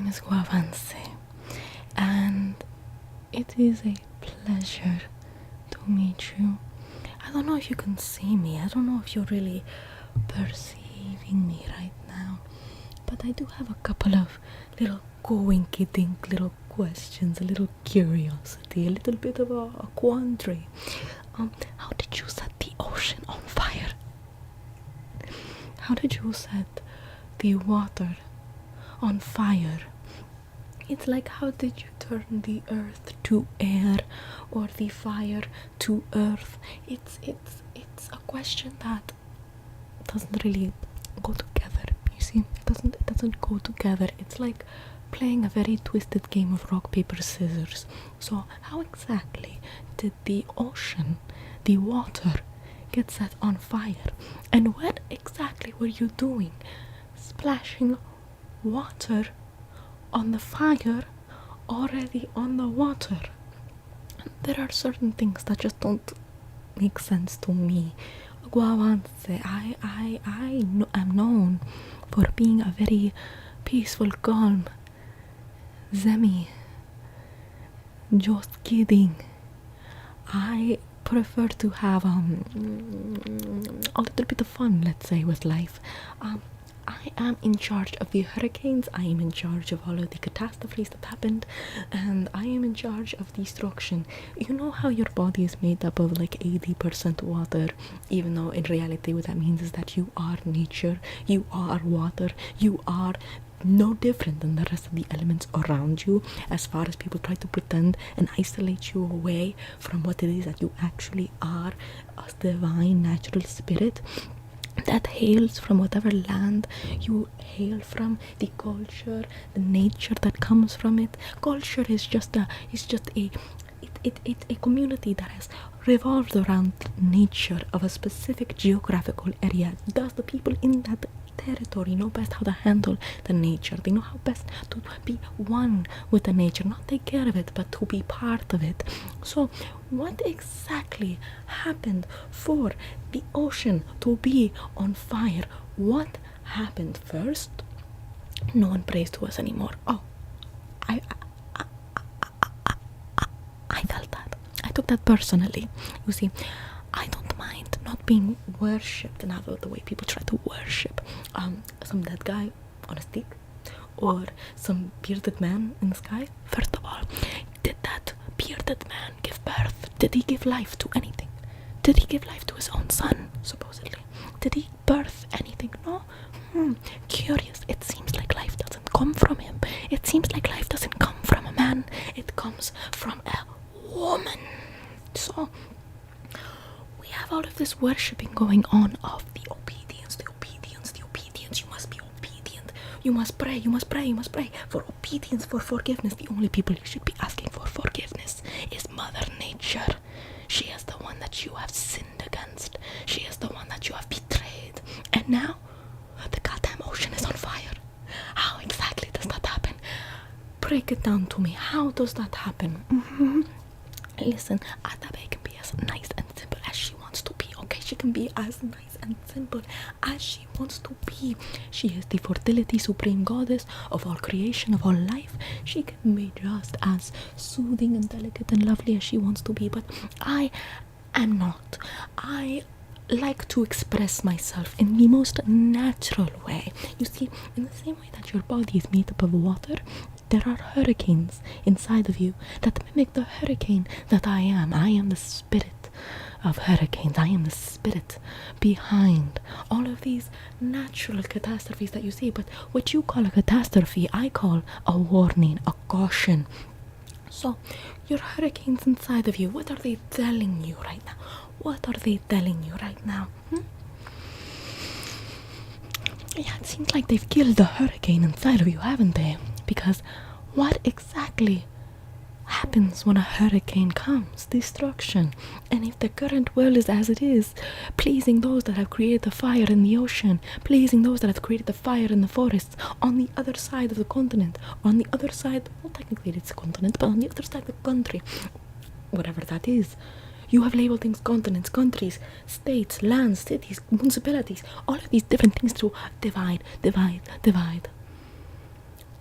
is Guabancex, and it is a pleasure to meet you. I don't know if you can see me, I don't know if you're really perceiving me right now, but I do have a couple of little coinky-dink little questions, a little curiosity, a little bit of a quandary. How did you set the ocean on fire? How did you set the water on fire? It's like, how did you turn the earth to air or the fire to earth? It's a question that doesn't really go together. You see, it doesn't go together. It's like playing a very twisted game of rock, paper, scissors. So how exactly did the ocean, the water, get set on fire? And what exactly were you doing? Splashing water on the fire, already on the water? There are certain things that just don't make sense to me. Guabancex, I am known for being a very peaceful, calm Zemi. Just kidding. I prefer to have a little bit of fun, let's say, with life. I am in charge of the hurricanes, I am in charge of all of the catastrophes that happened, and I am in charge of destruction. You know how your body is made up of like 80% water, even though in reality what that means is that you are nature, you are water, you are no different than the rest of the elements around you, as far as people try to pretend and isolate you away from what it is that you actually are, as divine natural spirit that hails from whatever land you hail from, the culture, the nature that comes from it. Culture is just a community that has revolved around nature of a specific geographical area. Thus the people in that territory know best how to handle the nature. They know how best to be one with the nature, not take care of it, but to be part of it. So what exactly happened for the ocean to be on fire? What happened first? No one prays to us anymore. Oh, I felt that. I took that personally. You see, I don't mind not being worshipped, and the way people try to worship some dead guy on a stick or some bearded man in the sky. First of all, did that bearded man give birth? Did he give life to anything? Did he give life to his own son, supposedly? Did he birth anything? No? Curious. It seems like life doesn't come from him. It seems like life doesn't come from a man. It comes from a woman. So we have all of this worshipping going on of the obedience. You must be obedient. You must pray. For obedience, for forgiveness. The only people you should be asking for forgiveness is Mother Nature. She is the one that you have sinned against. She is the one that you have betrayed. And now the goddamn ocean is on fire. How exactly does that happen? Break it down to me. How does that happen? Listen, Atabe can be as nice and simple as she wants to be, okay? She can be as nice and simple as she wants to be. She is the fertility supreme goddess of all creation, of all life. She can be just as soothing and delicate and lovely as she wants to be, but I am not. I like to express myself in the most natural way. You see, in the same way that your body is made up of water, there are hurricanes inside of you that mimic the hurricane that I am. I am the spirit of hurricanes. I am the spirit behind all of these natural catastrophes that you see. But what you call a catastrophe, I call a warning, a caution. So, your hurricanes inside of you, what are they telling you right now? What are they telling you right now? Yeah, it seems like they've killed the hurricane inside of you, haven't they? Because what exactly happens when a hurricane comes? Destruction. And if the current world is as it is, pleasing those that have created the fire in the ocean, pleasing those that have created the fire in the forests, on the other side of the continent, on the other side, well, technically it's a continent, but on the other side of the country, whatever that is, you have labeled things continents, countries, states, lands, cities, municipalities, all of these different things to divide.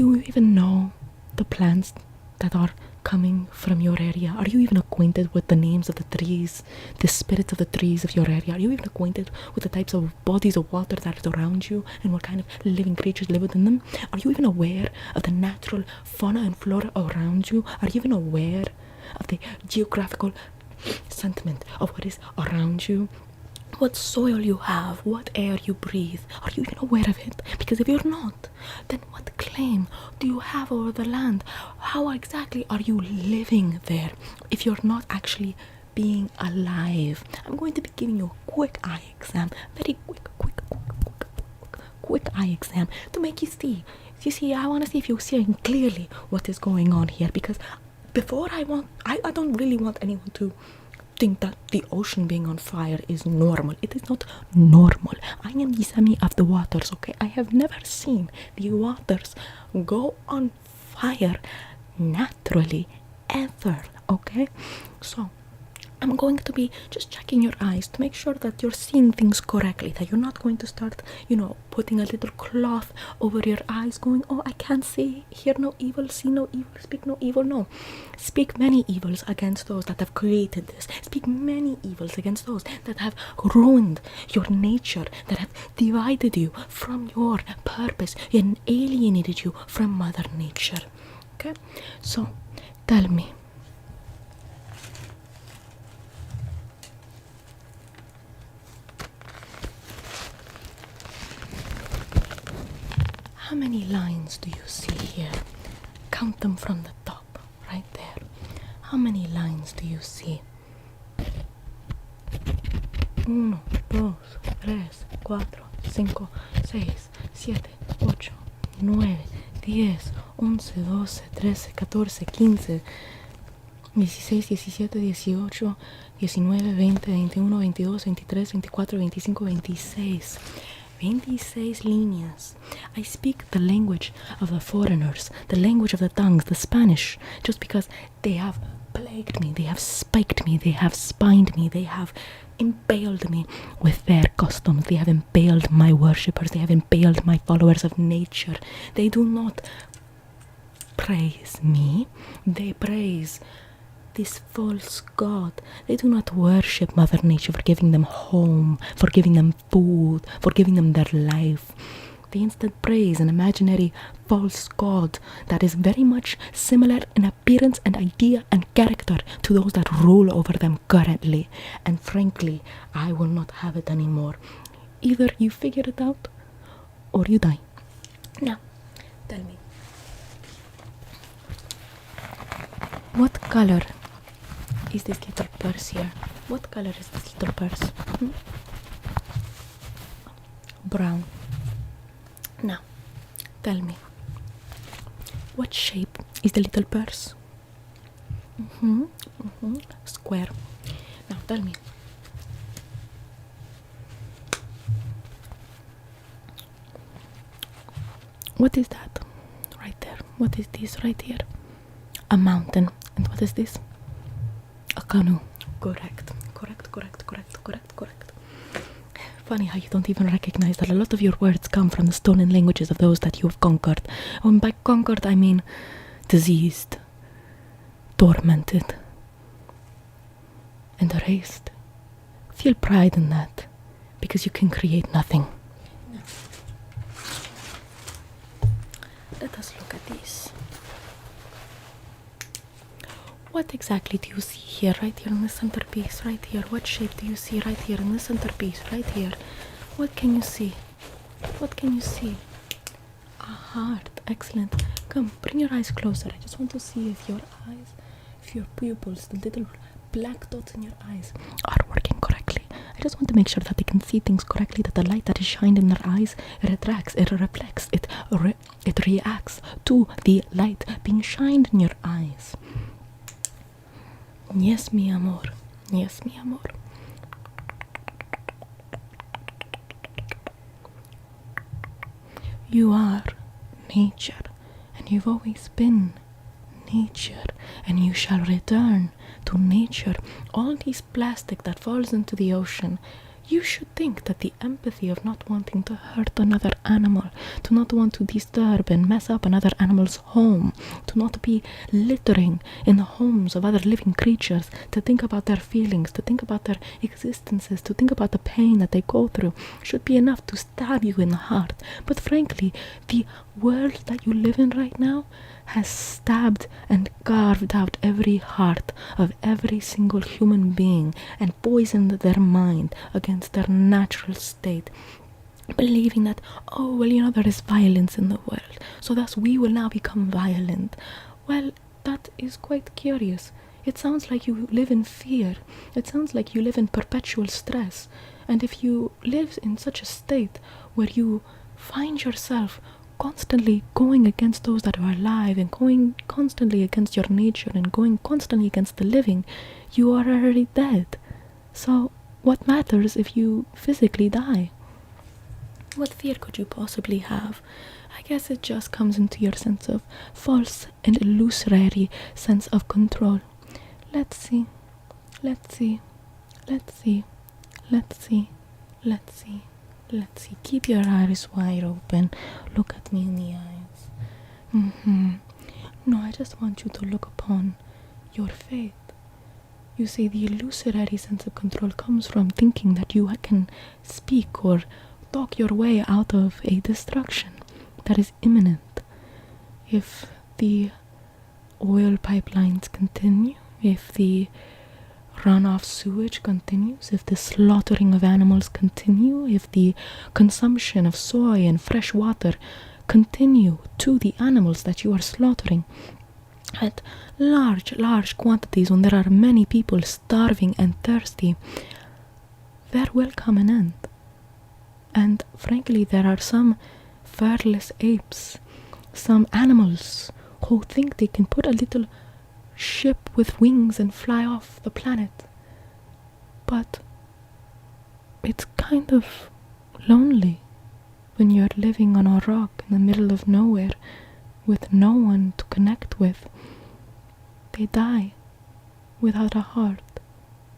Do you even know the plants that are coming from your area? Are you even acquainted with the names of the trees, the spirits of the trees of your area? Are you even acquainted with the types of bodies of water that is around you and what kind of living creatures live within them? Are you even aware of the natural fauna and flora around you? Are you even aware of the geographical sentiment of what is around you? What soil you have, what air you breathe, are you even aware of it? Because if you're not, then what claim do you have over the land? How exactly are you living there if you're not actually being alive? I'm going to be giving you a quick eye exam, very quick eye exam to make you see. You see, I want to see if you're seeing clearly what is going on here, because I don't really want anyone to think that the ocean being on fire is normal. It is not normal. I am the Sami of the waters, okay? I have never seen the waters go on fire naturally ever, okay? So I'm going to be just checking your eyes to make sure that you're seeing things correctly, that you're not going to start, putting a little cloth over your eyes going, oh, I can't see, hear no evil, see no evil, speak no evil. No. Speak many evils against those that have created this. Speak many evils against those that have ruined your nature, that have divided you from your purpose and alienated you from Mother Nature. Okay? So, tell me, how many lines do you see here? Count them from the top, right there. How many lines do you see? 1, 2, 3, 4, 5, 6, 7, 8, 9, 10, 11, 12, 13, 14, 15, 16, 17, 18, 19, 20, 21, 22, 23, 24, 25, 26. 26 líneas. I speak the language of the foreigners, the language of the tongues, the Spanish, just because they have plagued me, they have spiked me, they have spined me, they have impaled me with their customs, they have impaled my worshippers, they have impaled my followers of nature. They do not praise me, they praise this false god. They do not worship Mother Nature for giving them home, for giving them food, for giving them their life. They instead praise an imaginary false god that is very much similar in appearance and idea and character to those that rule over them currently. And frankly, I will not have it anymore. Either you figure it out or you die. Now, tell me, what color is this little purse here? What color is this little purse? Brown. Now, tell me, what shape is the little purse? Square. Now, tell me, what is that right there? What is this right here? A mountain. And what is this? A canoe. Correct. Funny how you don't even recognize that a lot of your words come from the stolen languages of those that you have conquered. And by conquered, I mean diseased, tormented, and erased. Feel pride in that, because you can create nothing. Let us look at this. What exactly do you see here, right here in the centerpiece, right here? What shape do you see right here in the centerpiece, right here? What can you see? What can you see? A heart. Excellent. Come, bring your eyes closer. I just want to see if your eyes, if your pupils, the little black dots in your eyes are working correctly. I just want to make sure that they can see things correctly, that the light that is shined in their eyes, it reflects, it reacts to the light being shined in your eyes. Yes, mi amor. Yes, mi amor. You are nature, and you've always been nature, and you shall return to nature. All this plastic that falls into the ocean, you should think that the empathy of not wanting to hurt another animal, to not want to disturb and mess up another animal's home, to not be littering in the homes of other living creatures, to think about their feelings, to think about their existences, to think about the pain that they go through, should be enough to stab you in the heart. But frankly, the world that you live in right now has stabbed and carved out every heart of every single human being and poisoned their mind against their natural state, believing that, oh, well, there is violence in the world, so thus we will now become violent. Well, that is quite curious. It sounds like you live in fear. It sounds like you live in perpetual stress. And if you live in such a state where you find yourself constantly going against those that are alive and going constantly against your nature and going constantly against the living, you are already dead. So what matters if you physically die? What fear could you possibly have? I guess it just comes into your sense of false and illusory sense of control. Let's see. Keep your eyes wide open. Look at me in the eyes. No, I just want you to look upon your faith. You see, the illusory sense of control comes from thinking that you can speak or talk your way out of a destruction that is imminent. If the oil pipelines continue, if the runoff sewage continues, if the slaughtering of animals continue, if the consumption of soy and fresh water continue to the animals that you are slaughtering at large quantities, when there are many people starving and thirsty, there will come an end. And frankly, there are some fearless apes, some animals who think they can put a little ship with wings and fly off the planet. But it's kind of lonely when you're living on a rock in the middle of nowhere with no one to connect with. They die without a heart.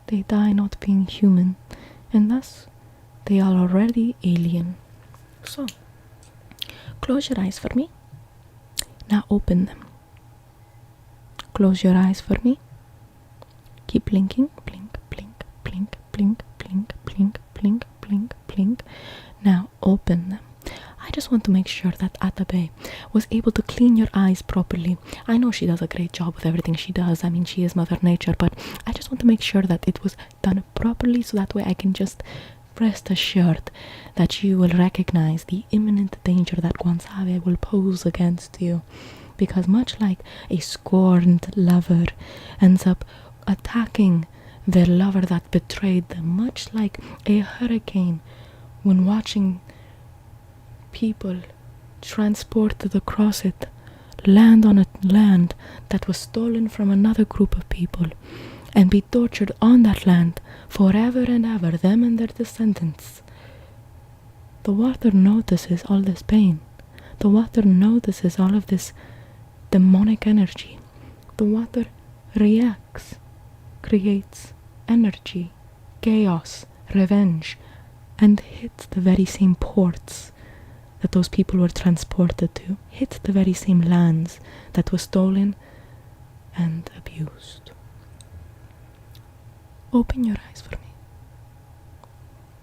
They die not being human, and thus they are already alien. So, close your eyes for me. Now open them. Close your eyes for me. Keep blinking. Blink, blink, blink, blink, blink, blink, blink, blink, blink. Now open them. I just want to make sure that Atabe was able to clean your eyes properly. I know she does a great job with everything she does. I mean, she is Mother Nature, but I just want to make sure that it was done properly, so that way I can just rest assured that you will recognize the imminent danger that Guabancex will pose against you. Because much like a scorned lover ends up attacking their lover that betrayed them, much like a hurricane when watching people transported across it land on a land that was stolen from another group of people and be tortured on that land forever and ever, them and their descendants. The water notices all this pain. The water notices all of this demonic energy. The water reacts, creates energy, chaos, revenge, and hits the very same ports that those people were transported to, hits the very same lands that were stolen and abused. Open your eyes for me.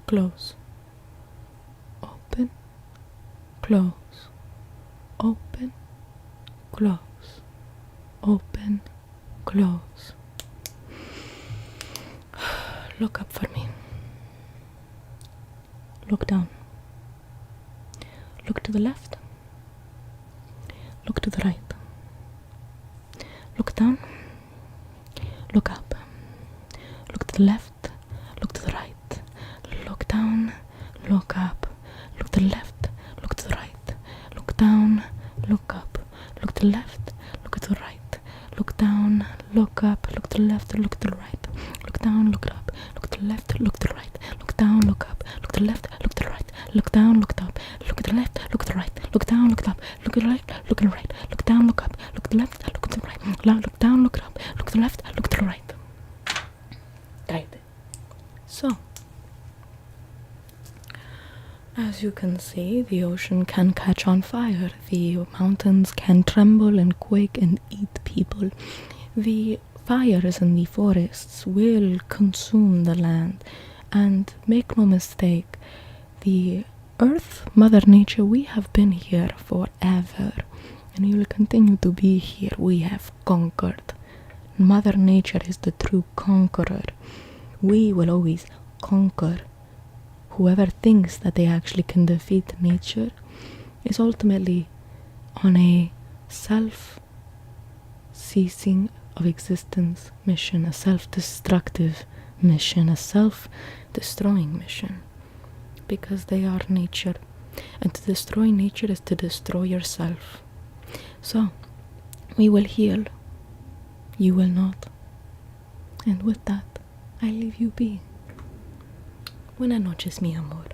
Close. Open. Close. Open. Close. Open. Close. Look up for me. Look down. Look to the left. Look to the right. Look down. Look up. Look to the left. Look to the right. Look down. Look up. Look to the left. Look to the right. Look down. Look up. Look to the left. Look to the right. Look down. Look up. Look to the left. Look to the right. Look down. Look up. Look to the left. Look to the right. Look down. Look up. Look to the left. Look to the right. Look down. Look up. Look to the left. Look to the right. Look down. Look up. Look to the left. Look to the right. Look down. Look up. Look to the left. Look to the right. Look down. Look up. Look to the left. Look to the right. Right. So, As you can see, the ocean can catch on fire, the mountains can tremble and quake and eat people. The fires in the forests will consume the land, and make no mistake, the earth, Mother Nature, we have been here forever, and we will continue to be here. We have conquered. Mother Nature is the true conqueror. We will always conquer. Whoever thinks that they actually can defeat nature is ultimately on a self-ceasing of existence mission, a self-destructive mission, a self-destroying mission, because they are nature, and to destroy nature is to destroy yourself. So, we will heal, you will not, and with that, I leave you be. Buenas noches, mi amor.